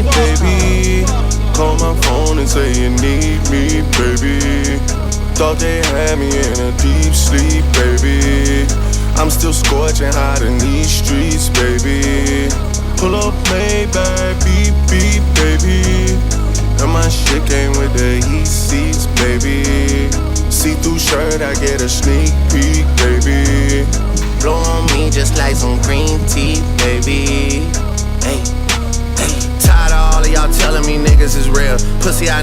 me, baby. Call my phone and say you need me, baby. Thought they had me in a deep sleep, baby. I'm still scorching hot in these streets, baby. Pull up Maybach, beep, beep, baby. And my shit came with the heat seats, baby. See-through shirt, I get a sneak peek, baby. Blow on me just like some green tea, baby. Hey, hey. Tired of all of y'all telling me niggas is real. Pussy, I